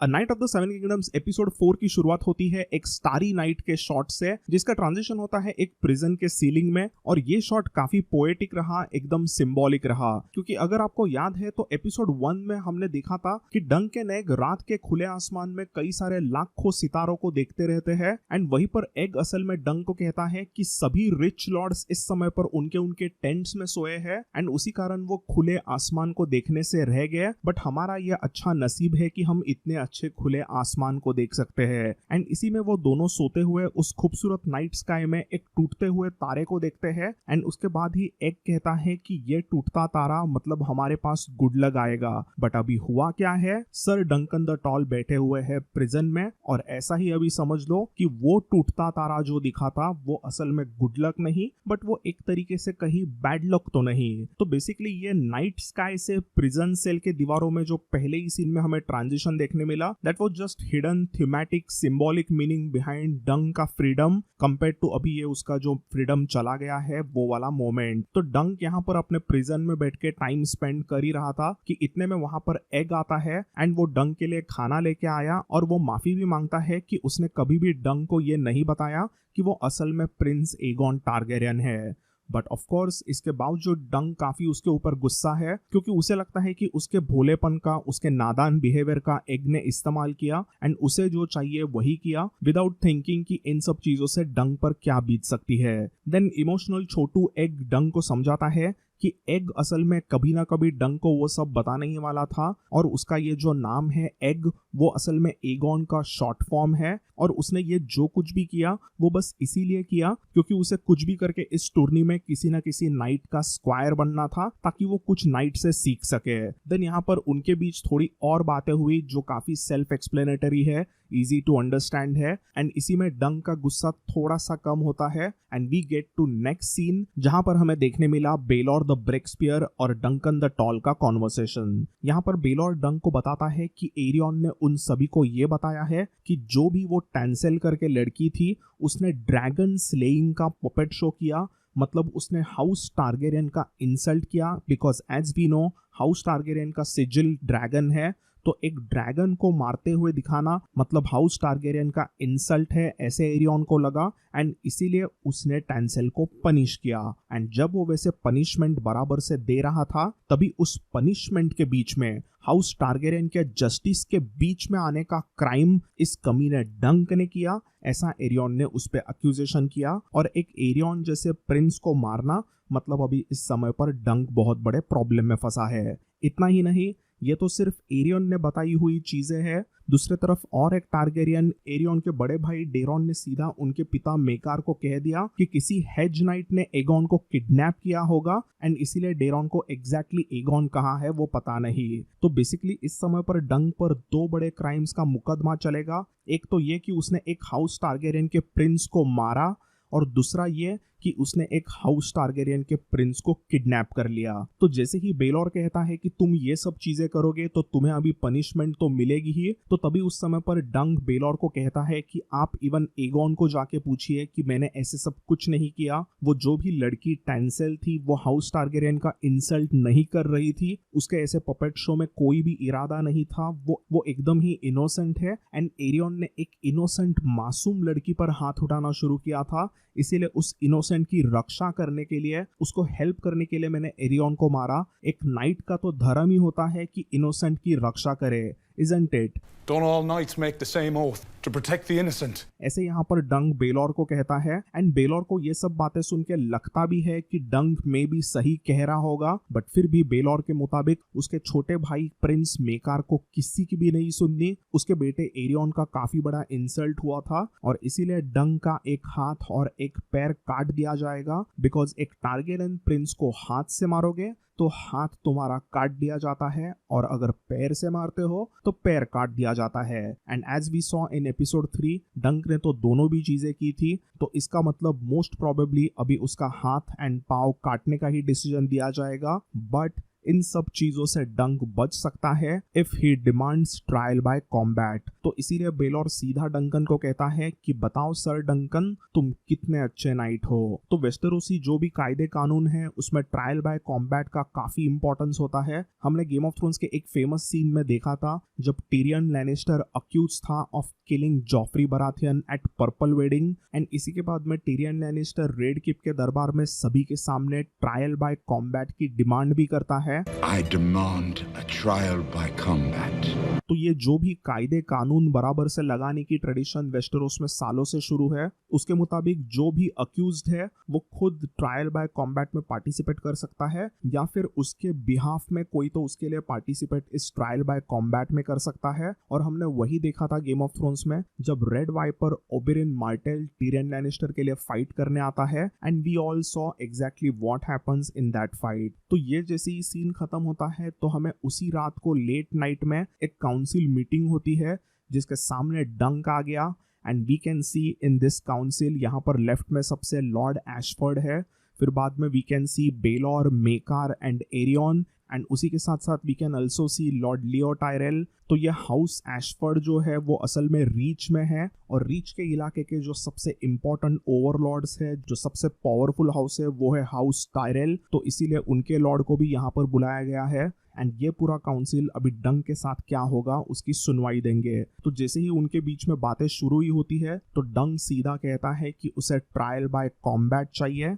A night of the seven kingdoms episode 4 की शुरुआत होती है एक स्टारी नाइट के शॉट से, जिसका ट्रांजिशन होता है एक प्रिजन के सीलिंग में। और ये शॉट काफी पोएटिक रहा, एकदम सिंबॉलिक रहा, क्योंकि अगर आपको याद है तो एपिसोड 1 में हमने देखा था कि डंकन एग रात के खुले आसमान में कई सारे लाखों सितारों को देखते रहते हैं। एंड वहीं पर एग असल में डंक को कहता है कि सभी रिच लॉर्ड्स इस समय पर उनके उनके टेंट्स में सोए हैं एंड उसी कारण वो खुले आसमान को देखने से रह गए। बट हमारा ये अच्छा नसीब है कि हम इतने अच्छे खुले आसमान को देख सकते हैं। एंड इसी में वो दोनों सोते हुए उस खूबसूरत नाइट स्काई में एक टूटते हुए तारे को देखते हैं। एंड उसके बाद ही एग कहता है कि ये टूटता तारा मतलब हमारे पास गुड लक आएगा। बट अभी हुआ क्या है, सर डंकन द टॉल बैठे हुए हैं प्रिजन में, और ऐसा ही अभी समझ लो कि वो टूटता तारा जो दिखा था वो असल में गुड लक नहीं, बट वो एक तरीके से कहीं बैड लक तो नहीं। तो बेसिकली ये नाइट स्काई से प्रिजन सेल के दीवारों में जो पहले ही सीन में हमें ट्रांजिशन देखने मिला, that was just hidden thematic symbolic meaning behind डंक का फ्रीडम कंपेयर्ड टू अभी ये उसका जो फ्रीडम चला गया है वो वाला मोमेंट। तो डंक यहाँ पर अपने प्रिजन में बैठ के टाइम स्पेंड कर ही रहा था कि इतने में वहां पर एग आता है एंड वो डंक के लिए खाना लेके आया और वो माफी भी मांगता है कि उसने कभी भी डंक को ये नहीं बताया कि वो असल में प्रिंस एगॉन टारगेरियन है। बट ऑफ कोर्स इसके बावजूद डंक काफी उसके ऊपर गुस्सा है, क्योंकि उसे लगता है कि उसके भोलेपन का, उसके नादान बिहेवियर का एग ने इस्तेमाल किया एंड उसे जो चाहिए वही किया विदाउट थिंकिंग कि इन सब चीजों से डंक पर क्या बीत सकती है। देन इमोशनल छोटू एग डंक को समझाता है कि एग असल में कभी ना कभी डंक को वो सब बताने ही वाला था, और उसका ये जो नाम है एग वो असल में एगॉन का शॉर्ट फॉर्म है। और उसने ये जो कुछ भी किया वो बस इसीलिए किया क्योंकि उसे कुछ भी करके इस टूर्नी में किसी ना किसी नाइट का स्क्वायर बनना था, ताकि वो कुछ नाइट से सीख सके। देन यहाँ पर उनके बीच थोड़ी और बातें हुई जो काफी सेल्फ एक्सप्लेनेटरी है, इजी टू अंडरस्टैंड है। एंड इसी में डंक का गुस्सा थोड़ा सा कम होता है and we get to next scene, जहां पर हमें देखने मिला बेलोर द ब्रेक्सपियर और डंकन द टॉल का कॉन्वर्सेशन। यहाँ पर बेलोर डंक को बताता है कि एरियन ने उन सभी को ये बताया है कि जो भी वो टैंसेल करके लड़की थी उसने ड्रैगन स्लेइंग का पपेट शो किया, मतलब उसने हाउस टारगेरियन का इंसल्ट किया। Because as we know House Targaryen का सिजिल ड्रैगन है, तो एक ड्रैगन को मारते हुए दिखाना मतलब हाउस टारगेरियन का इंसल्ट है, ऐसे एरियन को लगा एंड इसीलिए उसने टैंसेल को पनिश किया। एंड जब वो वैसे पनिशमेंट बराबर से दे रहा था तभी उस पनिशमेंट के बीच में हाउस टारगेरियन के जस्टिस के बीच में आने का क्राइम इस कमीने डंक ने किया, ऐसा एरियन ने उस पर अक्यूजेशन किया। और एक एरियन जैसे प्रिंस को मारना मतलब अभी इस समय पर डंक बहुत बड़े प्रॉब्लम में फंसा है। इतना ही नहीं, ये तो सिर्फ एरियन ने बताई हुई चीजें हैं, दूसरे तरफ और एक टारगेरियन एरियन के बड़े भाई डेरॉन ने सीधा उनके पिता मेकार को कह दिया कि किसी हेज नाइट ने एगॉन को किडनैप किया होगा एंड इसीलिए डेरॉन को एग्जैक्टली एगॉन कहाँ है वो पता नहीं। तो बेसिकली इस समय पर डंक पर दो बड़े क्राइम्स का मुकदमा चलेगा। एक तो ये कि उसने एक हाउस टारगेरियन के प्रिंस को मारा, और दूसरा ये कि उसने एक हाउस टारगेरियन के प्रिंस को किडनैप कर लिया। तो जैसे ही बेलोर कहता है कि तुम ये सब चीजें करोगे तो तुम्हें अभी पनिशमेंट तो मिलेगी ही, तो तभी उस समय पर डंक बेलोर को कहता है कि आप इवन एगॉन को जाके पूछिए कि मैंने ऐसे सब कुछ नहीं किया। वो जो भी लड़की टैंसेल थी वो हाउस टारगेरियन का इंसल्ट नहीं कर रही थी, उसके ऐसे पपेट शो में कोई भी इरादा नहीं था, वो एकदम ही इनोसेंट है। एंड एरियन ने एक इनोसेंट मासूम लड़की पर हाथ उठाना शुरू किया था, इसीलिए उस इनोसेंट की रक्षा करने के लिए, उसको हेल्प करने के लिए मैंने एरियन को मारा। एक नाइट का तो धर्म ही होता है कि इनोसेंट की रक्षा करे, isn't it? Don't all knights make the same oath to protect the innocent? ऐसे यहाँ पर डंक बेलोर को कहता है एंड बेलोर को ये सब बातें सुन के लगता भी है कि डंक में भी सही कह रहा होगा, बट फिर भी बेलोर के मुताबिक उसके छोटे भाई प्रिंस मेकार को किसी की भी नहीं सुननी। उसके बेटे एरियन का काफी बड़ा इंसल्ट हुआ था और इसीलिए डंक का एक हाथ और एक पैर काट दिया जाएगा। बिकॉज एक टारगेरियन प्रिंस को हाथ से मारोगे तो हाथ तुम्हारा काट दिया जाता है, और अगर पैर से मारते हो तो पैर काट दिया जाता है। And as we saw in episode 3 Dunk ने तो दोनों भी चीजें की थी, तो इसका मतलब मोस्ट प्रोबेबली अभी उसका हाथ एंड पाव काटने का ही डिसीजन दिया जाएगा। बट इन सब चीजों से डंक बच सकता है if he demands trial by combat. तो इसीलिए बेलोर सीधा डंकन को कहता है कि बताओ सर डंकन, तुम कितने अच्छे नाइट हो। तो वेस्टेरोसी जो भी कायदे कानून है उसमें ट्रायल बाय कॉम्बैट का काफी इंपॉर्टेंस होता है। हमने गेम ऑफ थ्रोन्स के एक फेमस सीन में देखा था जब टिरियन लैनिस्टर अक्यूज था of killing Joffrey Baratheon at Purple Wedding, and इसी के बाद में टिरियन लैनिस्टर रेड कीप के दरबार में सभी के सामने ट्रायल बाय कॉम्बैट की डिमांड भी करता है। I demand a trial by combat. तो ये जो भी कायदे कानून बराबर से लगाने की ट्रेडिशन वेस्टेरोस में सालों से शुरू है, उसके मुताबिक जो भी अक्यूज्ड है वो खुद ट्रायल बाय कॉम्बैट में पार्टिसिपेट कर सकता है या फिर उसके बिहाफ में कोई तो उसके लिए पार्टिसिपेट इस ट्रायल बाय कॉम्बैट में कर सकता है। और हमने वही देखा था गेम ऑफ थ्रोन्स में जब Red Viper Oberyn Martell Tyrion Lannister के लिए फाइट करने आता है, and we all saw exactly what happens in that fight. तो ये जैसे ही सीन खत्म होता है तो हमें उसी रात को लेट नाइट में एक काउंसिल मीटिंग होती है जिसके सामने डंक आ गया, and we can see in this council यहाँ पर लेफ्ट में सबसे लॉर्ड एशफोर्ड है, फिर बाद में we can see Baelor, Maekar and Aerion, and उसी के साथ साथ we can also see Lord Leo Tyrell. तो ये हाउस एशफोर्ड जो है वो असल में रीच में है, और रीच के इलाके के जो सबसे इंपॉर्टेंट ओवरलॉर्ड्स है, जो सबसे पावरफुल हाउस है वो है हाउस टायरेल। तो इसीलिए उनके लॉर्ड को भी यहाँ पर बुलाया गया है, एंड ये पूरा काउंसिल अभी डंक के साथ क्या होगा उसकी सुनवाई देंगे। तो जैसे ही उनके बीच में बातें शुरू ही होती है तो डंक सीधा कहता है कि उसे ट्रायल बाय कॉम्बैट चाहिए।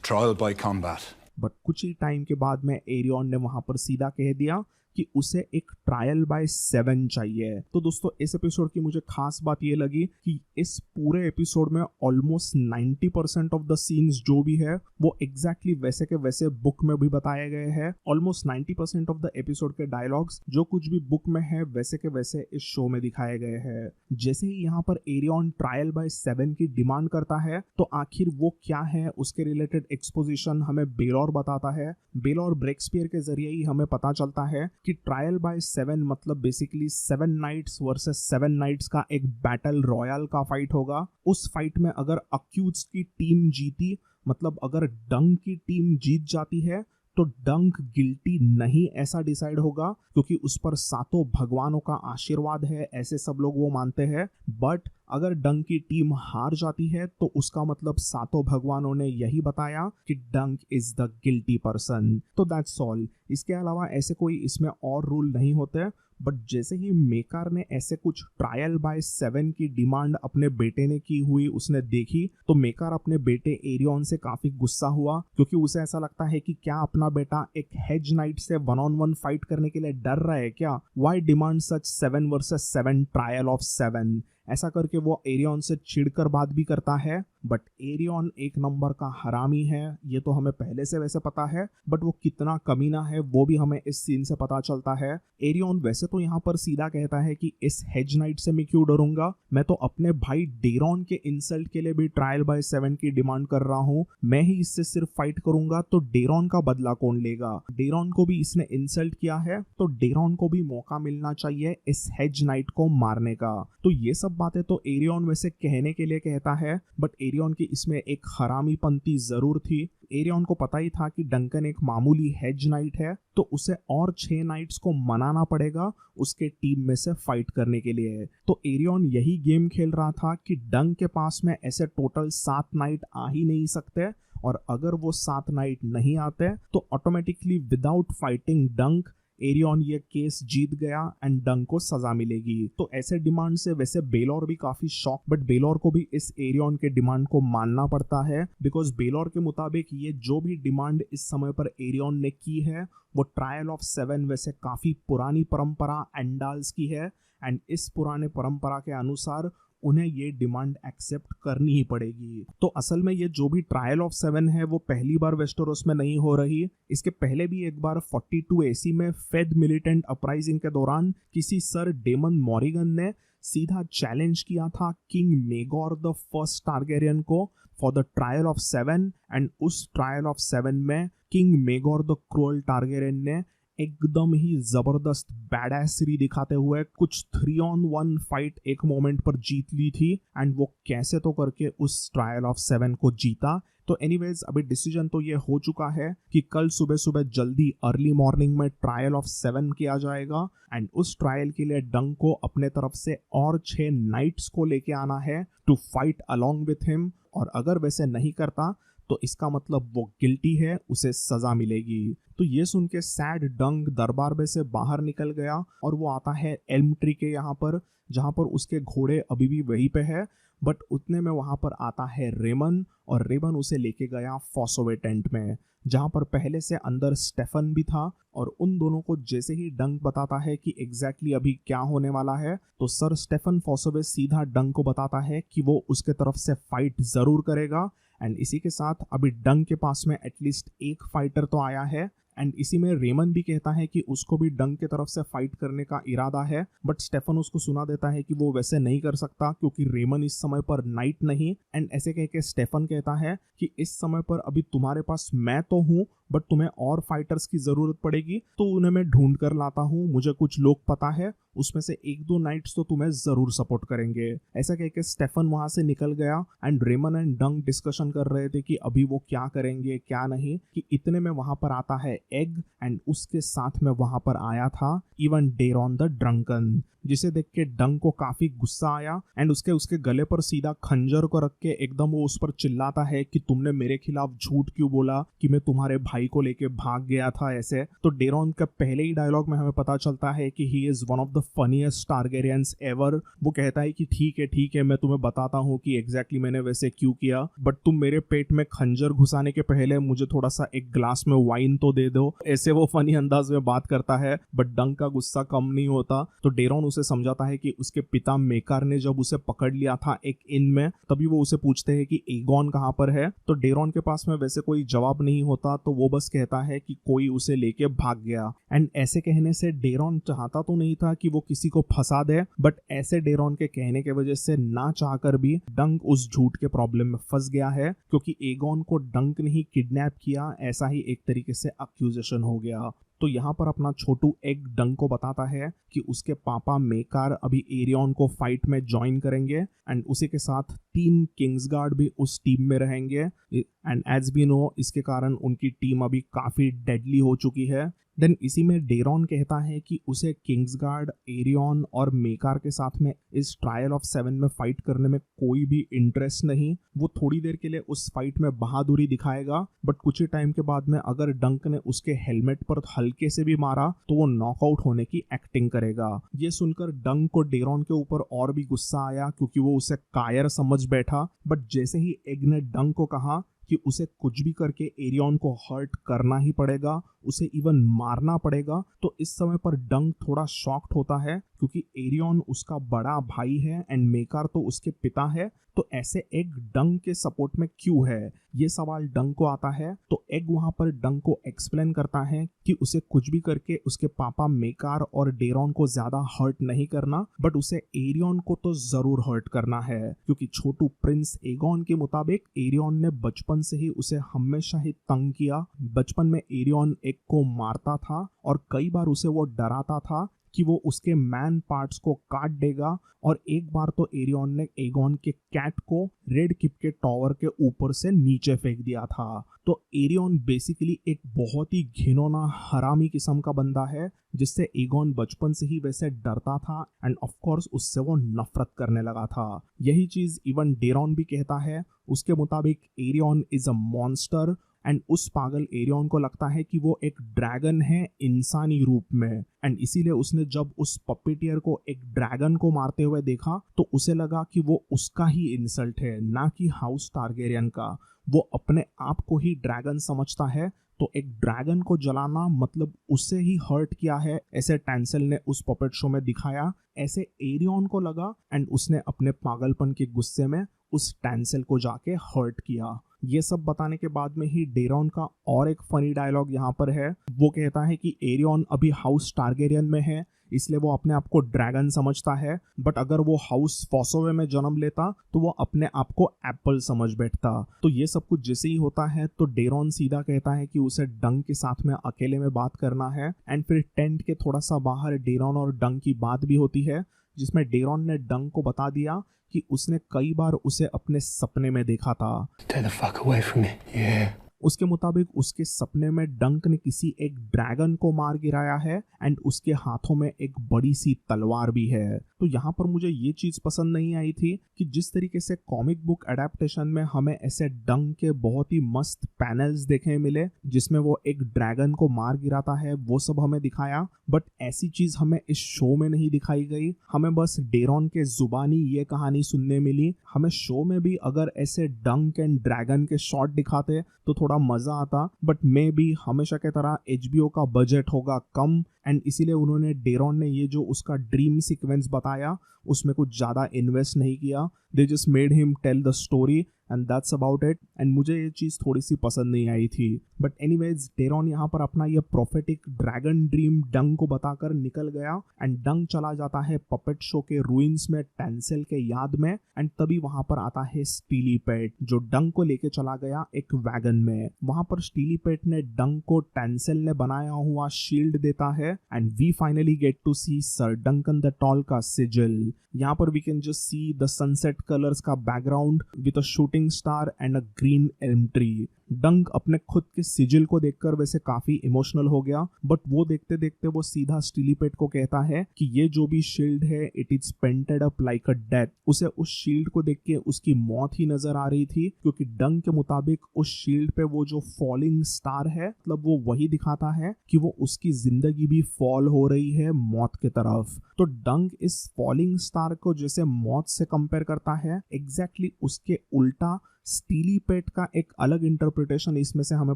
Trial by combat. बट कुछ ही टाइम के बाद में एरियन ने वहां पर सीधा कह दिया कि उसे एक ट्रायल बाय 7 चाहिए। तो दोस्तों इस एपिसोड की मुझे खास बात ये लगी कि इस पूरे एपिसोड में ऑलमोस्ट 90% ऑफ द सीन्स जो भी है वो एग्जैक्टली वैसे के वैसे बुक में भी बताए गए हैं। ऑलमोस्ट 90% ऑफ द एपिसोड के डायलॉग्स जो कुछ भी बुक में है वैसे के वैसे इस शो में दिखाए गए हैं। जैसे ही यहाँ पर एरियन ट्रायल बाय 7 की डिमांड करता है तो आखिर वो क्या है उसके रिलेटेड एक्सपोजिशन हमें बेलोर बताता है। बेलोर ब्रेक्सपियर के जरिए ही हमें पता चलता है कि ट्रायल बाय 7 मतलब बेसिकली 7 नाइट्स वर्सेस 7 नाइट्स का एक बैटल रॉयल का फाइट होगा। उस फाइट में अगर अक्यूज की टीम जीती, मतलब अगर डंक की टीम जीत जाती है तो डंक गिल्टी नहीं ऐसा डिसाइड होगा, क्योंकि उस पर सातों भगवानों का आशीर्वाद है ऐसे सब लोग वो मानते हैं। बट अगर डंक की टीम हार जाती है तो उसका मतलब सातों भगवानों ने यही बताया कि डंक इज द गिल्टी पर्सन। तो दैट्स ऑल। इसके अलावा ऐसे कोई इसमें और रूल नहीं होते। बट जैसे ही मेकार ने ऐसे कुछ ट्रायल बाय 7 की डिमांड अपने बेटे ने की हुई उसने देखी तो मेकार अपने बेटे एरियन से काफी गुस्सा हुआ, क्योंकि उसे ऐसा लगता है कि क्या अपना बेटा एक हेज नाइट से 1-on-1 फाइट करने के लिए डर रहा है क्या। Why demand such 7 versus 7 trial of 7। ऐसा करके वो एरियन से चिढ़कर बात भी करता है। बट एरियन एक नंबर का हरामी है, ये तो हमें पहले से वैसे पता है, बट वो कितना कमीना है वो भी हमें इस सीन से पता चलता है। एरियन वैसे तो यहाँ पर सीधा कहता है कि इस हेज नाइट से मैं क्यों डरूंगा, मैं तो अपने भाई डेरॉन के इंसल्ट के लिए भी ट्रायल बाय 7 की डिमांड कर रहा हूँ। मैं ही इससे सिर्फ फाइट करूंगा तो डेरॉन का बदला कौन लेगा। डेरॉन को भी इसने इंसल्ट किया है तो डेरॉन को भी मौका मिलना चाहिए इस हेज नाइट को मारने का। तो ये सब बातें तो एरियन वैसे कहने के लिए कहता है, बट एरियन की इसमें एक हरामी पंक्ति जरूर थी। एरियन को पता ही था कि डंकन एक मामूली हेज नाइट है तो उसे और 6 नाइट्स को मनाना पड़ेगा उसके टीम में से फाइट करने के लिए। तो एरियन यही गेम खेल रहा था कि डंक के पास में ऐसे टोटल 7 नाइट आ ही नहीं सकते, और अगर वो 7 नाइट नहीं आते तो ऑटोमेटिकली विदाउट फाइटिंग डंक एरियन ये केस जीत गया एंड डंक को सजा मिलेगी। तो ऐसे डिमांड से वैसे बेलोर भी काफी शॉक, बट बेलोर को भी इस एरियन के डिमांड को मानना पड़ता है, बिकॉज बेलोर के मुताबिक ये जो भी डिमांड इस समय पर एरियन ने की है वो ट्रायल ऑफ 7 वैसे काफी पुरानी परंपरा एंडाल्स की है, एंड इस पुराने परंपरा के अनुसार उन्हें ये डिमांड एक्सेप्ट करनी ही पड़ेगी। तो असल में ये जो भी ट्रायल ऑफ 7 है वो पहली बार वेस्टेरोस में नहीं हो रही। इसके पहले भी एक बार 42 AC में फेड मिलिटेंट अपराइजिंग के दौरान किसी सर डेमन मॉरिगन ने सीधा चैलेंज किया था किंग मेगोर द फर्स्ट टारगेरियन को for the trial of 7, and उस ट्रायल ऑफ 7 में किंग मेगोर द क्रूअल टारगेरियन ने एकदम ही जबरदस्त बैडैसरी दिखाते हुए कुछ 3-on-1 फाइट एक मोमेंट पर जीत ली थी एंड वो कैसे तो करके उस ट्रायल ऑफ 7 को जीता। तो एनीवेज अभी डिसीजन तो ये हो चुका है कि कल सुबह सुबह जल्दी अर्ली मॉर्निंग में ट्रायल ऑफ 7 किया जाएगा एंड उस ट्रायल के लिए डंग को अपने तरफ से और 6 नाइट्स को लेके आना है to fight along with him, और अगर वैसे नहीं करता तो इसका मतलब वो गिल्टी है, उसे सजा मिलेगी। तो ये सुन के सैड डंग दरबार में से बाहर निकल गया और वो आता है एल्म ट्री के यहाँ पर, जहाँ पर उसके घोड़े अभी भी वहीं पे है। बट उतने में वहां पर आता है रेमन और रेमन उसे लेके गया फॉसोवे टेंट में, जहां पर पहले से अंदर स्टेफन भी था। और उन दोनों को जैसे ही डंग बताता है कि एग्जैक्टली अभी क्या होने वाला है, तो सर स्टेफन फॉसोवे सीधा डंग को बताता है कि वो उसके तरफ से फाइट जरूर करेगा। एंड इसी के साथ अभी डंग के पास में एटलीस्ट एक फाइटर तो आया है। एंड इसी में रेमन भी कहता है कि उसको भी डंग के तरफ से फाइट करने का इरादा है, बट स्टेफन उसको सुना देता है कि वो वैसे नहीं कर सकता क्योंकि रेमन इस समय पर नाइट नहीं। एंड ऐसे कह के स्टेफन कहता है कि इस समय पर अभी तुम्हारे पास मैं तो हूँ, बट तुम्हें और फाइटर्स की जरूरत पड़ेगी तो उन्हें मैं ढूंढ कर लाता हूँ, मुझे कुछ लोग पता है, उसमें से 1-2 नाइट्स तो तुम्हें जरूर सपोर्ट करेंगे। ऐसा कह के स्टेफन वहां से निकल गया and Raymun and Dunk discussion कर रहे थे कि अभी वो क्या करेंगे क्या नहीं, कि इतने में वहां पर आता है एग एंड उसके साथ में वहां पर आया था इवन डेरॉन द ड्रंकन, जिसे देख के डंग को काफी गुस्सा आया एंड उसके गले पर सीधा खंजर को रख के एकदम वो उस पर चिल्लाता है कि तुमने मेरे खिलाफ झूठ क्यों बोला कि मैं तुम्हारे भाई को लेके भाग गया था ऐसे। तो डेरॉन का पहले ही डायलॉग में हमें पता चलता है कि he is one of the funniest Targaryens ever. वो कहता है कि ठीक है मैं तुम्हें बताता हूँ कि एग्जैक्टली मैंने वैसे क्यों किया, बट तुम मेरे पेट में खंजर घुसाने के पहले मुझे थोड़ा सा एक ग्लास में वाइन तो दे दो। ऐसे वो फनी अंदाज में बात करता है, बट डंग का गुस्सा कम नहीं होता। तो डेरॉन उसे समझाता है कि उसके पिता मेकार ने जब उसे पकड़ लिया था एक इन में, तभी वो उसे पूछते हैं कि एगॉन कहाँ पर है। तो डेरॉन के पास में वैसे कोई जवाब नहीं होता, तो वो बस कहता है कि कोई उसे लेके भाग गया। एंड ऐसे कहने से डेरॉन चाहता तो नहीं था कि वो किसी को फंसा दे, बट ऐसे डेरॉन के कहने के वजह से ना चाहकर भी डंग उस झूठ के प्रॉब्लम में फंस गया है, क्योंकि एगॉन को डंग ने ही किडनैप किया, ऐसा ही एक तरीके से अक्यूजेशन हो गया। तो यहाँ पर अपना छोटू एग डंग को बताता है कि उसके पापा मेकार अभी एरियन को फाइट में ज्वाइन करेंगे एंड उसी के साथ 3 किंग्सगार्ड भी उस टीम में रहेंगे। एंड एज वी नो इसके कारण उनकी टीम अभी काफी डेडली हो चुकी है। देन इसी में डेरॉन कहता है कि उसे किंग्सगार्ड, एरियन और मेकार के साथ में इस ट्रायल ऑफ 7 में फाइट करने में कोई भी इंटरेस्ट नहीं। वो थोड़ी देर के लिए उस फाइट में बहादुरी दिखाएगा, बट कुछ ही टाइम के बाद में अगर डंक ने उसके हेलमेट पर हल्के से भी मारा तो वो नॉकआउट होने की एक्टिंग करेगा। ये सुनकर डंक को डेरॉन के ऊपर और भी गुस्सा आया, क्योंकि वो उसे कायर समझ बैठा। बट जैसे ही एग ने डंक को कहा कि उसे कुछ भी करके एरियन को हर्ट करना ही पड़ेगा, उसे इवन मारना पड़ेगा, तो इस समय पर डंग थोड़ा शॉक्ड होता है, क्योंकि एरियन उसका बड़ा भाई है एंड मेकार तो उसके पिता है। तो ऐसे एग डंग के सपोर्ट में क्यों है, ये सवाल डंग को आता है। तो एग वहां पर डंग को एक्सप्लेन करता है कि उसे कुछ भी करके उसके पापा मेकार और डेरॉन को ज्यादा हर्ट नहीं करना, बट उसे एरियन को तो जरूर हर्ट करना है, क्योंकि छोटू प्रिंस एगॉन के मुताबिक एरियन ने बचपन से ही उसे हमेशा ही तंग किया। बचपन में एरियन एग को मारता था और कई बार उसे वो डराता था कि वो उसके मैन पार्ट्स को काट देगा। और एक बार तो एरियन ने एगॉन के कैट को रेड किप के टॉवर के ऊपर से नीचे फेंक दिया था। तो एरियन बेसिकली एक बहुत ही घिनौना हरामी किस्म का बंदा है, जिससे एगॉन बचपन से ही वैसे डरता था एंड ऑफ कोर्स उससे वो नफरत करने लगा था। यही चीज इवन डेरॉन भी कहता है। उसके मुताबिक Aerion is a monster and उस पागल एरियन को लगता है कि वो एक ड्रैगन है इंसानी रूप में। एंड इसीलिए उसने जब उस पपेटियर को एक ड्रैगन को मारते हुए देखा तो उसे लगा कि वो उसका ही इंसल्ट है, ना कि हाउस टारगेरियन का। वो अपने आप को ही ड्रैगन समझता है, तो एक ड्रैगन को जलाना मतलब उसे ही हर्ट किया है, ऐसे टैंसेल ने उस पपेट शो में दिखाया। ऐसे एरियन को लगा एंड उसने अपने पागलपन के गुस्से में उस टैंसेल को जाके हर्ट किया। ये सब बताने के बाद में ही डेरॉन का और एक फनी डायलॉग यहाँ पर है। वो कहता है कि एरियन अभी हाउस टारगेरियन में है, इसलिए वो अपने आप को ड्रैगन समझता है, बट अगर वो हाउस फॉसोवे में जन्म लेता तो वो अपने आप को एप्पल समझ बैठता। तो ये सब कुछ जैसे ही होता है तो डेरॉन सीधा कहता है कि उसे डंग के साथ में अकेले में बात करना है। एंड फिर टेंट के थोड़ा सा बाहर डेरॉन और डंग की बात भी होती है, जिसमें डेरॉन ने डंग को बता दिया कि उसने कई बार उसे अपने सपने में देखा था। Stay the fuck away from me. Yeah. उसके मुताबिक उसके सपने में डंक ने किसी एक ड्रैगन को मार गिराया है एंड उसके हाथों में एक बड़ी सी तलवार भी है। तो यहाँ पर मुझे ये चीज पसंद नहीं आई थी कि जिस तरीके से कॉमिक बुक एडेप्टेशन में हमें ऐसे डंक के बहुत ही मस्त पैनल्स देखने मिले जिसमें वो एक ड्रैगन को मार गिराता है, वो सब हमें दिखाया, बट ऐसी चीज हमें इस शो में नहीं दिखाई गई। हमें बस डेरॉन के जुबानी ये कहानी सुनने मिली। हमें शो में भी अगर ऐसे डंक एंड ड्रैगन के शॉट दिखाते तो थोड़ा मजा आता, बट मे बी हमेशा के तरह HBO का बजट होगा कम एंड इसीलिए उन्होंने डेरॉन ने ये जो उसका ड्रीम सीक्वेंस बताया उसमें कुछ ज़्यादा इन्वेस्ट नहीं किया। They just made him tell the story and that's about it. And मुझे ये चीज़ थोड़ी सी पसंद नहीं आई थी। बट एनीवेज डेरॉन यहाँ पर अपना ये प्रोफेटिक ड्रैगन ड्रीम डंग को बताकर निकल गया एंड डंग चला जाता है पपेट शो के रूइंस में टैंसेल के याद में। एंड तभी वहां पर आता है स्टीली पेट जो डंग को लेके चला गया एक वैगन में। वहां पर स्टीली पेट ने डंग को टैंसेल ने बनाया हुआ शील्ड देता है and we finally get to see sir Duncan the toll का सिजिल। यहाँ पर we can just see the sunset colours का background with a shooting star and a green elm tree. Dunk अपने खुद के सिजिल को देखकर वैसे काफी इमोशनल हो गया, बट वो देखते देखते वो सीधा स्टीली पेट को कहता है कि ये जो भी शील्ड है it is painted up like a death. उसे उस शील्ड को देख के उसकी मौत ही नजर आ रही थी, क्योंकि डंग के मुताबिक उस शील्ड पे वो जो फॉलिंग स्टार है मतलब वो वही दिखाता है कि वो उसकी जिंदगी भी फॉल हो रही है मौत के तरफ। तो डंग इस फॉलिंग स्टार को जैसे मौत से कंपेयर करता है, एग्जैक्टली उसके उल्टा स्टीली पेट का एक अलग इंटरप्रिटेशन इसमें से हमें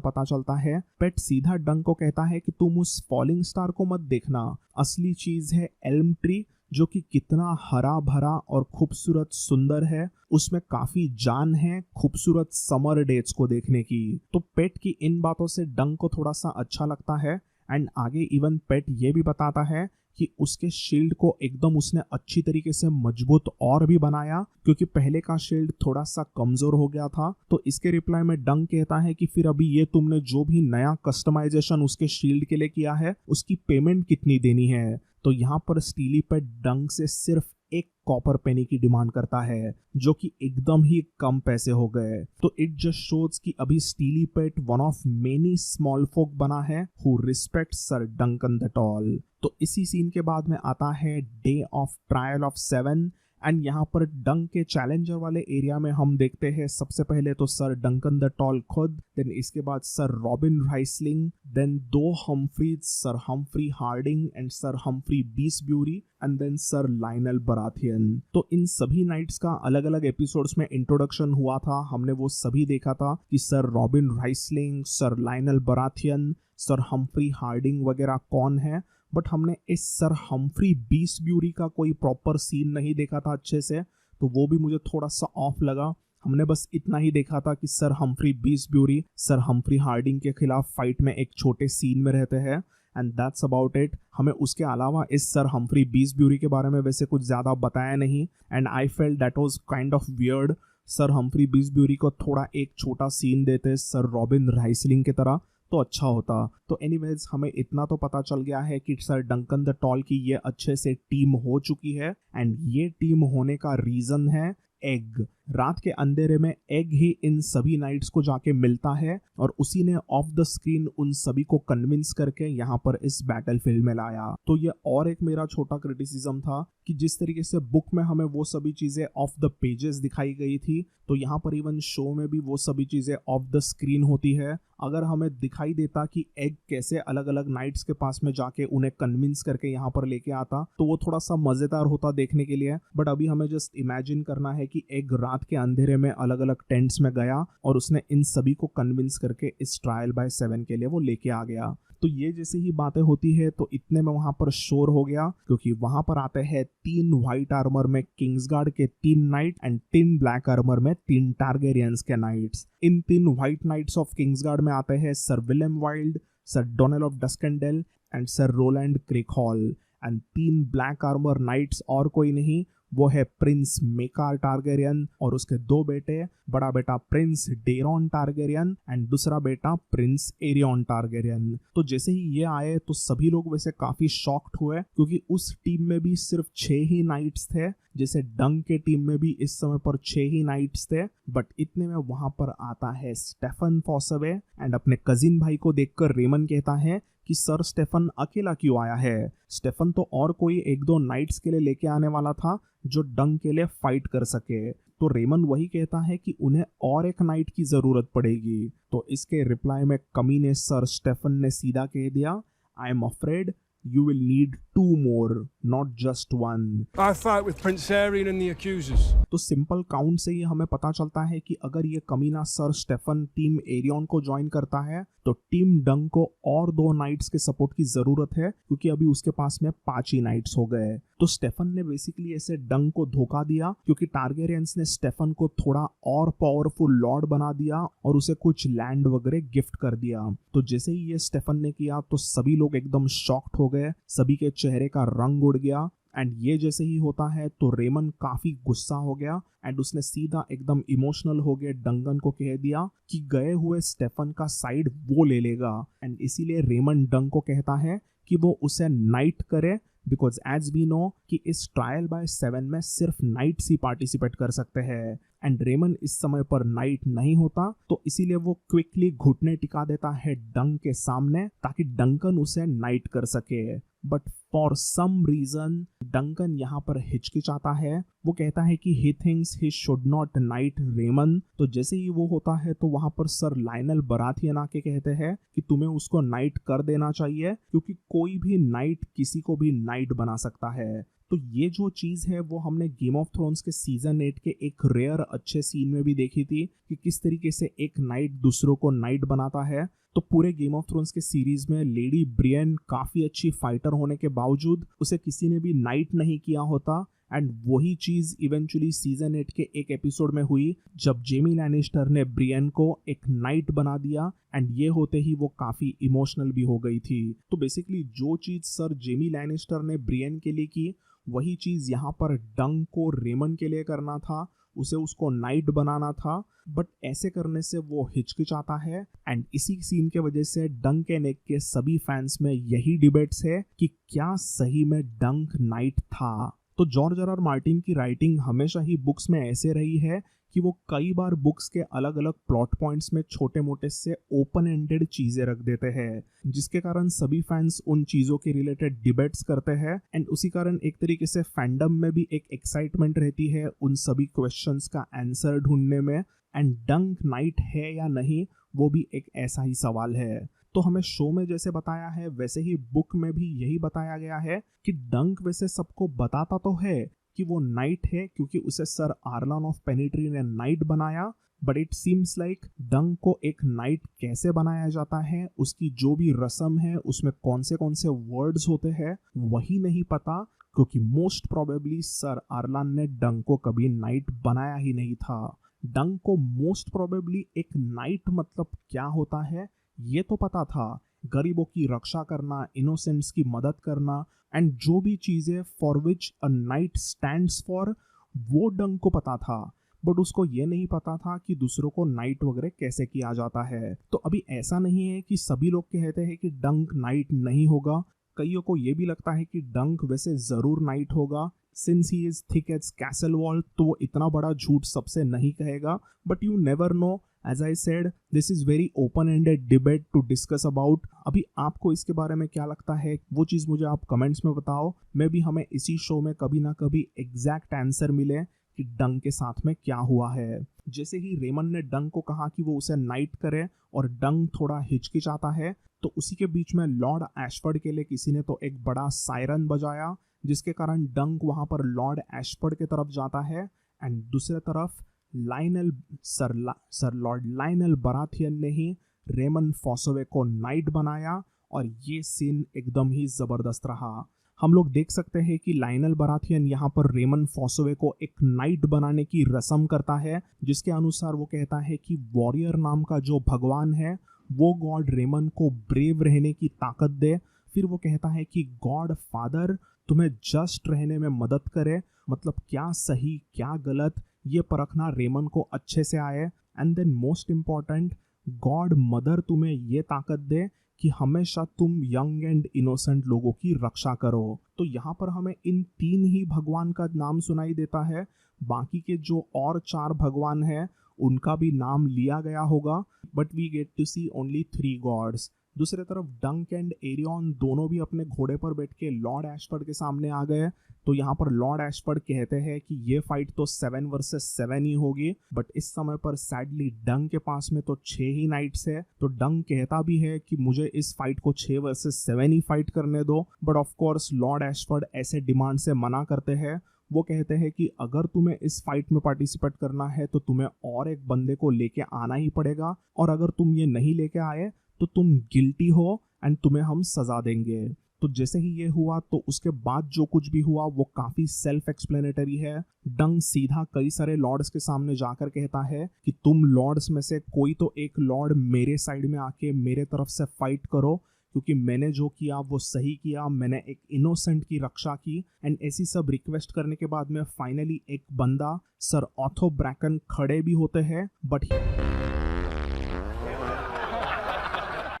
पता चलता है। पेट सीधा डंग को कहता है कि तुम उस फॉलिंग स्टार को मत देखना, असली चीज है एल्म ट्री जो कि कितना हरा भरा और खूबसूरत सुंदर है, उसमें काफी जान है खूबसूरत समर डेट्स को देखने की। तो पेट की इन बातों से डंग को थोड़ा सा अच्छा लगता है एंड आगे इवन पेट ये भी बताता है कि उसके शील्ड को एकदम उसने अच्छी तरीके से मजबूत और भी बनाया, क्योंकि पहले का शील्ड थोड़ा सा कमजोर हो गया था। तो इसके रिप्लाई में डंग कहता है कि फिर अभी ये तुमने जो भी नया कस्टमाइजेशन उसके शील्ड के लिए किया है उसकी पेमेंट कितनी देनी है। तो यहाँ पर स्टीली पेट डंग से सिर्फ एक कॉपर पेनी की डिमांड करता है, जो कि एकदम ही कम पैसे हो गए। तो इट जस्ट शोज कि अभी Steely Pate one of many small folk बना है who respect sir Duncan the Tall. तो इसी सीन के बाद में आता है day of trial of 7 and यहाँ पर डंक के चैलेंजर वाले एरिया में हम देखते हैं सबसे पहले तो सर डंकन द टॉल खुद, देन इसके बाद sir Robyn Rhysling, then 2 Humfreys, sir Humfrey Hardyng and sir Humfrey Beesbury and then sir Lyonel Baratheon. तो इन सभी नाइट्स का अलग अलग एपिसोड्स में इंट्रोडक्शन हुआ था, हमने वो सभी देखा था कि ser Robyn Rhysling, ser Lyonel Baratheon, ser Humfrey Hardyng वगैरह कौन है, बट हमने इस सर हम्फ्री बीसब्यूरी का कोई प्रॉपर सीन नहीं देखा था अच्छे से, तो वो भी मुझे थोड़ा सा ऑफ लगा। हमने बस इतना ही देखा था कि ser Humfrey Beesbury ser Humfrey Hardyng के खिलाफ फाइट में एक छोटे सीन में रहते हैं एंड दैट्स अबाउट इट। हमें उसके अलावा इस सर हम्फ्री बीसब्यूरी के बारे में वैसे कुछ ज़्यादा बताया नहीं and I felt that was kind of weird. Ser Humfrey Beesbury को थोड़ा एक छोटा सीन देते सर रॉबिन राइसलिंग की तरह तो अच्छा होता। तो एनीवेज हमें इतना तो पता चल गया है कि सर डंकन द टॉल की ये अच्छे से टीम हो चुकी है एंड ये टीम होने का रीजन है एग। रात के अंधेरे में एग ही इन सभी नाइट्स को जाके मिलता है और उसी ने ऑफ द स्क्रीन उन सभी को कन्विंस करके यहाँ पर इस बैटलफील्ड में लाया। तो ये और एक मेरा छोटा क्रिटिसिज्म था कि जिस तरीके से बुक में हमें वो सभी चीजें ऑफ द पेजेस दिखाई गई थी, तो यहाँ पर इवन शो में भी वो सभी चीजें ऑफ द स्क्रीन होती है। अगर हमें दिखाई देता कि एग कैसे अलग अलग नाइट्स के पास में जाके उन्हें कन्विंस करके यहाँ पर लेके आता तो वो थोड़ा सा मजेदार होता देखने के लिए, बट अभी हमें जस्ट इमेजिन करना है कि एग रात के अंधेरे में अलग अलग टेंट्स में गया और उसने इन सभी को कन्विंस करके इस ट्रायल बाय 7 के लिए वो लेके आ गया। तो ये जैसी ही बातें होती है तो इतने में वहां पर शोर हो गया, क्योंकि वहां पर आते हैं 3 व्हाइट आर्मर में किंग्सगार्ड के 3 नाइट एंड 3 ब्लैक आर्मर में 3 टारगेरियंस के नाइट्स। इन 3 व्हाइट नाइट्स ऑफ किंग्सगार्ड में आते हैं ser William Wylde, ser Donnel of Duskendale and ser Roland Crakehall and 3 black armour knights और कोई नहीं, वो है प्रिंस मेकार टारगेरियन और उसके 2 बेटे, बड़ा बेटा प्रिंस डेरॉन टारगेरियन एंड दूसरा बेटा प्रिंस एरियन टारगेरियन। तो जैसे ही ये आए तो सभी लोग वैसे काफी शॉक्ड हुए क्योंकि उस टीम में भी सिर्फ 6 ही नाइट्स थे, जैसे डंक के टीम में भी इस समय पर 6 ही नाइट्स थे। बट इतने में वहां पर आता है स्टेफन फॉसवे एंड अपने कजिन भाई को देखकर रेमन कहता है कि सर स्टेफन अकेला क्यों आया है? स्टेफन तो और कोई 1-2 नाइट्स के लिए लेके आने वाला था जो डंक के लिए फाइट कर सके। तो रेमन वही कहता है कि उन्हें और एक नाइट की जरूरत पड़ेगी। तो इसके रिप्लाई में कमीने सर स्टेफन ने सीधा कह दिया, I am afraid you will need 2 more, not just 1. I fight with Prince Arian and the accusers. तो सिंपल काउंट से ही हमें पता चलता है कि अगर ये कमीना सर स्टेफन टीम एरियन को ज्वाइन करता है तो टीम डंक को और 2 नाइट्स के सपोर्ट की जरूरत है क्योंकि अभी उसके पास में 5 ही नाइट्स हो गए। तो स्टेफन ने बेसिकली ऐसे डंक को धोखा दिया क्योंकि टारगेरियंस ने स्टेफन को थोड़ा और पावरफुल लॉर्ड बना दिया और उसे कुछ लैंड वगैरह गिफ्ट कर दिया। तो जैसे ही ये स्टेफन ने किया तो सभी लोग एकदम शॉक्ड हो गए, सभी के चेहरे का रंग उड़ गया एंड ये जैसे ही होता है तो रेमन काफी गुस्सा हो गया एंड उसने सीधा एकदम इमोशनल हो गया डंगन को कह दिया कि गए हुए स्टेफन का साइड वो ले लेगा एंड इसीलिए रेमन डंग को कहता है कि वो उसे नाइट करे बिकॉज एज वी नो कि इस ट्रायल बाय 7 में सिर्फ नाइट्स ही पार्टिसिपेट कर सकते हैं एंड रेमन इस समय पर नाइट नहीं होता तो इसीलिए वो क्विकली घुटने टिका देता है डंक के सामने ताकि डंकन उसे नाइट कर सके। But for some reason Duncan यहाँ पर हिचकिचाता है, वो कहता है कि he thinks he should not knight Raymun. तो जैसे ही वो होता है तो वहां पर सर लायनल बराथियन आके कहते हैं कि तुम्हें उसको नाइट कर देना चाहिए क्योंकि कोई भी नाइट किसी को भी नाइट बना सकता है। तो ये जो चीज है वो हमने गेम ऑफ थ्रोन्स के सीजन 8 के एक रेयर अच्छे सीन में भी देखी थी कि किस तरीके से एक नाइट दूसरों को नाइट बनाता है। तो पूरे गेम ऑफ थ्रोन्स के सीरीज में लेडी ब्रियन काफी अच्छी फाइटर होने के बावजूद उसे किसी ने भी नाइट नहीं किया होता एंड वही चीज इवेंचुअली सीजन 8 के एक एपिसोड में हुई जब जेमी लैनिस्टर ने ब्रियन को एक नाइट बना दिया एंड ये होते ही वो काफी इमोशनल भी हो गई थी। तो बेसिकली जो चीज सर जेमी लैनिस्टर ने ब्रियन के लिए की वही चीज यहाँ पर डंक को रेमन के लिए करना था, उसे उसको नाइट बनाना था। बट ऐसे करने से वो हिचकिचाता है एंड इसी सीन के वजह से डंक एंड एग के सभी फैंस में यही डिबेट्स है कि क्या सही में डंक नाइट था। तो जॉर्ज आर आर मार्टिन की राइटिंग हमेशा ही बुक्स में ऐसे रही है कि वो कई बार बुक्स के अलग अलग प्लॉट पॉइंट्स में छोटे मोटे से ओपन एंडेड चीजें रख देते हैं जिसके कारण सभी फैंस उन चीजों के रिलेटेड डिबेट्स करते हैं एंड उसी कारण एक तरीके से फैंडम में भी एक एक्साइटमेंट रहती है उन सभी क्वेश्चंस का आंसर ढूंढने में। एंड डंक नाइट है या नहीं वो भी एक ऐसा ही सवाल है। तो हमें शो में जैसे बताया है वैसे ही बुक में भी यही बताया गया है कि डंक वैसे सबको बताता तो है कि वो नाइट है क्योंकि उसे सर आर्लन ऑफ पेनिट्री ने नाइट बनाया, बट इट सीम्स लाइक डंक को एक नाइट कैसे बनाया जाता है, उसकी जो भी रस्म है उसमें कौन से वर्ड्स होते हैं वही नहीं पता क्योंकि मोस्ट प्रोबेबली सर आर्लन ने डंक को कभी नाइट बनाया ही नहीं था। डंक को मोस्ट प्रोबेबली एक नाइट मतलब क्या होता है ये तो पता था, गरीबों की रक्षा करना, इनोसेंट्स की मदद करना एंड जो भी चीजें for which a night stands for वो डंक को पता था, बट उसको ये नहीं पता था कि दूसरों को नाइट वगैरह कैसे किया जाता है। तो अभी ऐसा नहीं है कि सभी लोग कहते हैं कि डंक नाइट नहीं होगा, कईयों को ये भी लगता है कि डंक वैसे जरूर नाइट होगा since he is thick as castle wall, तो वो इतना बड़ा झूठ सबसे नहीं कहेगा। But you never know, as I said this is very open ended debate to discuss about. अभी आपको इसके बारे में क्या लगता है वो चीज मुझे आप कमेंट्स में बताओ, मे भी हमें इसी शो में कभी ना कभी एग्जैक्ट आंसर मिले कि डंक के साथ में क्या हुआ है। जैसे ही रेमन ने डंक को कहा कि वो उसे नाइट करे और डंक थोड़ा हिचकिचाता है तो उसी के बीच में लॉर्ड एशफोर्ड के लिए किसी ने तो एक बड़ा सायरन बजाया जिसके कारण डंक वहां पर लॉर्ड एशफोर्ड के तरफ जाता है एंड दूसरे तरफ Lionel sir Lord Lionel Baratheon ने ही रेमन फॉसवे को नाइट बनाया और ये सीन एकदम ही जबरदस्त रहा। हम लोग देख सकते हैं कि लाइनल बराथियन यहाँ पर रेमन फॉसवे को एक नाइट बनाने की रस्म करता है जिसके अनुसार वो कहता है कि वॉरियर नाम का जो भगवान है वो गॉड रेमन को ब्रेव रहने की ताकत दे, फिर वो कहता है कि गॉड फादर तुम्हें जस्ट रहने में मदद करे, मतलब क्या सही क्या गलत ये परखना रेमन को अच्छे से आए। And then most important, god mother तुम्हें ये ताकत दे कि हमेशा तुम यंग एंड इनोसेंट लोगों की रक्षा करो। तो यहाँ पर हमें इन 3 ही भगवान का नाम सुनाई देता है, बाकी के जो और 4 भगवान हैं उनका भी नाम लिया गया होगा, but we get to see only 3 gods. दूसरी तरफ डंक एंड एरियन दोनों भी अपने घोड़े पर बैठ के लॉर्ड एशफोर्ड के सामने आ गए। तो यहाँ पर लॉर्ड एशफोर्ड कहते हैं कि ये फाइट तो 7 वर्सेस 7 ही होगी, बट इस समय पर सैडली डंक के पास में तो 6 ही नाइट्स है। तो डंक कहता भी है कि मुझे इस फाइट को 6 वर्सेस 7 ही फाइट करने दो, but of course Lord Ashford ऐसे डिमांड से मना करते हैं। वो कहते हैं कि अगर तुम्हें इस फाइट में पार्टिसिपेट करना है तो तुम्हें और एक बंदे को लेके आना ही पड़ेगा, और अगर तुम ये नहीं लेके आए तो तुम गिल्टी हो एंड तुम्हें हम सजा देंगे। तो जैसे ही ये हुआ तो उसके बाद जो कुछ भी हुआ वो काफी सेल्फ एक्सप्लेनेटरी है। डंग सीधा कई सारे लॉर्ड्स के सामने जाकर कहता है कि तुम लॉर्ड्स में से कोई तो एक लॉर्ड मेरे साइड में आके मेरे तरफ से फाइट करो, क्योंकि मैंने जो किया वो सही किया, मैंने एक इनोसेंट की रक्षा की। एंड ऐसी सब रिक्वेस्ट करने के बाद में फाइनली एक बंदा सर ऑथो ब्रैकन खड़े भी होते हैं, बट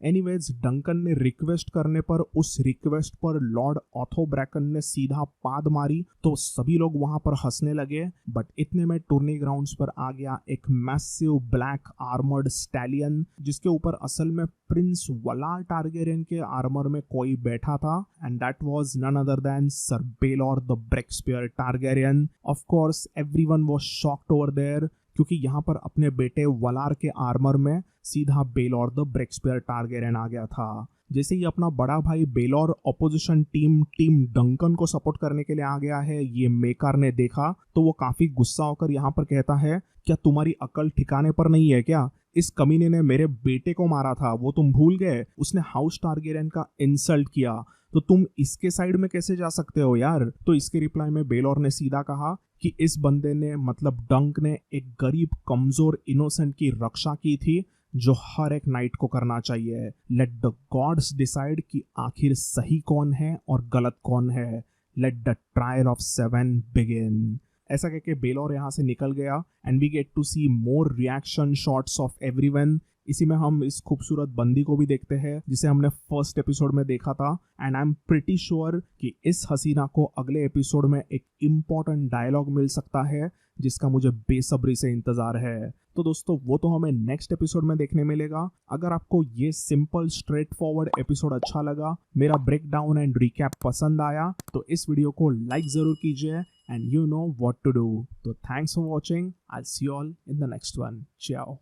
एनीवेज डंकन ने रिक्वेस्ट करने पर उस रिक्वेस्ट पर लॉर्ड ऑथो ब्रैकन ने सीधा पाद मारी, तो सभी लोग वहां पर हंसने लगे। बट इतने में टूर्नी ग्राउंड्स पर आ गया एक मैसिव ब्लैक आर्मर्ड स्टैलियन, जिसके ऊपर असल में प्रिंस वलार टारगेरियन के आर्मर में कोई बैठा था, and that was none other than ser Baelor the Breakspear Targaryen. Of course everyone was shocked over there, क्योंकि यहाँ पर अपने बेटे वलार के आर्मर में सीधा बेलोर द ब्रेक्सपियर टारगेरियन आ गया था। जैसे ही अपना बड़ा भाई बेलोर ऑपोजिशन टीम डंकन को सपोर्ट करने के लिए आ गया है, ये मेकार ने देखा तो वो काफी गुस्सा होकर यहाँ पर कहता है, क्या तुम्हारी अकल ठिकाने पर नहीं है क्या? इस कमीने ने मेरे बेटे को मारा था, वो तुम भूल गए? उसने हाउस टारगेरियन का इंसल्ट किया, तो तुम इसके साइड में कैसे जा सकते हो यार? तो इसके रिप्लाई में बेलोर ने सीधा कहा कि इस बंदे ने मतलब डंक ने एक गरीब कमजोर इनोसेंट की रक्षा की थी, जो हर एक नाइट को करना चाहिए। लेट द गॉड्स डिसाइड कि आखिर सही कौन है और गलत कौन है। Let the trial of 7 begin. ऐसा कहकर बेलोर यहाँ से निकल गया, and we get to see more reaction shots of everyone. इसी में हम इस खूबसूरत बंदी को भी देखते हैं जिसे हमने फर्स्ट एपिसोड में देखा था, and I am pretty sure कि इस हसीना को अगले एपिसोड में एक इम्पॉर्टेंट डायलॉग मिल सकता है, जिसका मुझे बेसब्री से इंतजार है। तो दोस्तों वो तो हमें नेक्स्ट एपिसोड में देखने मिलेगा। अगर आपको ये सिंपल स्ट्रेट फॉरवर्ड एपिसोड अच्छा लगा, मेरा ब्रेक डाउन एंड रिकैप पसंद आया, तो इस वीडियो को लाइक जरूर कीजिए, and you know what to do. तो thanks for watching, I will see you all in the next one. चाओ।